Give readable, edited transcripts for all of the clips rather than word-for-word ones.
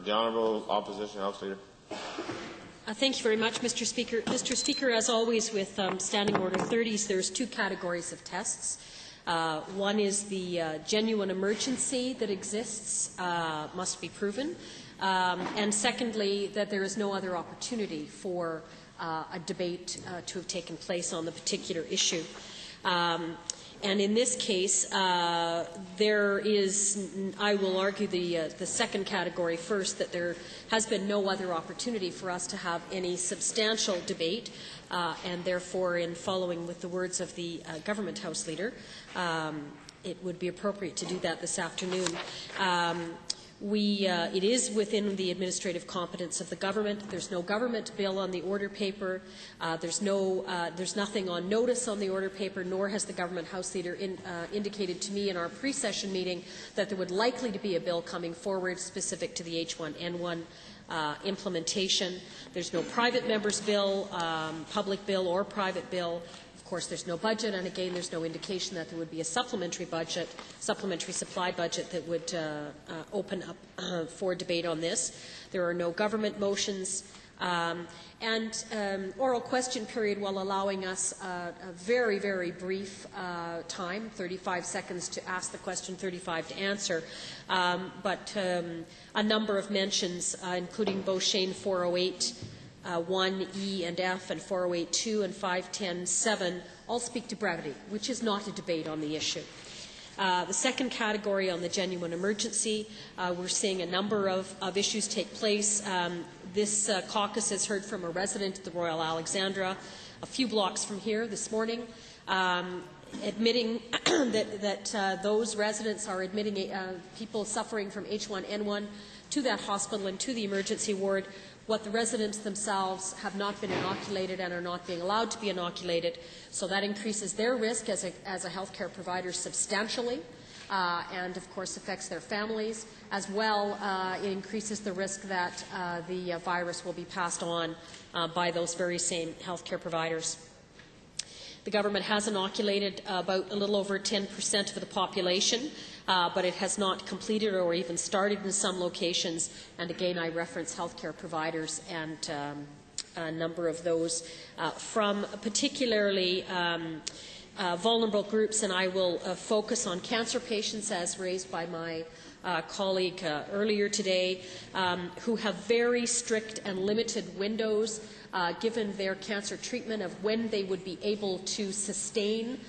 The Honourable Opposition House Leader. Thank you very much, Mr. Speaker. Mr. Speaker, as always with Standing Order 30s, there's two categories of tests. One is the genuine emergency that exists must be proven, and secondly, that there is no other opportunity for a debate to have taken place on the particular issue. And in this case, there is, I will argue the second category first, that there has been no other opportunity for us to have any substantial debate, and therefore, in following with the words of the Government House Leader, it would be appropriate to do that this afternoon. It is within the administrative competence of the government. There's no government bill on the order paper. There's nothing on notice on the order paper, nor has the Government House Leader indicated to me in our pre-session meeting that there would likely to be a bill coming forward specific to the H1N1 implementation. There's no private member's bill, public bill or private bill. Of course, there's no budget, and again, there's no indication that there would be a supplementary supply budget that would open up for debate on this. There are no government motions, and oral question period while allowing us a very, very brief time, 35 seconds to ask the question, 35 to answer, but a number of mentions, including Beauchene 408, 1E and F and 408.2 and 510.7 all speak to brevity, which is not a debate on the issue. The second category on the genuine emergency, we're seeing a number of issues take place. This caucus has heard from a resident at the Royal Alexandra a few blocks from here this morning, admitting that those residents are admitting people suffering from H1N1 to that hospital and to the emergency ward. What the residents themselves have not been inoculated and are not being allowed to be inoculated. So that increases their risk as a healthcare provider substantially, and of course affects their families. As well, it increases the risk that the virus will be passed on by those very same healthcare providers. The government has inoculated about a little over 10% of the population, but it has not completed or even started in some locations. And again, I reference healthcare providers and a number of those from particularly vulnerable groups, and I will focus on cancer patients as raised by my colleague earlier today, who have very strict and limited windows given their cancer treatment of when they would be able to sustain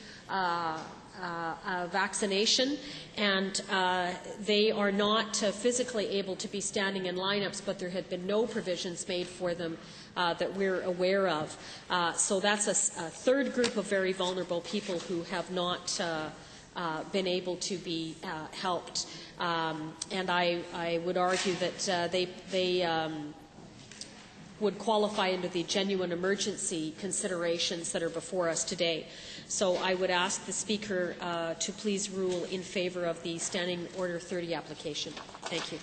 vaccination, and they are not physically able to be standing in lineups, but there had been no provisions made for them that we're aware of. So that's a third group of very vulnerable people who have not been able to be helped. And I would argue that they would qualify under the genuine emergency considerations that are before us today. So I would ask the Speaker to please rule in favour of the Standing Order 30 application. Thank you.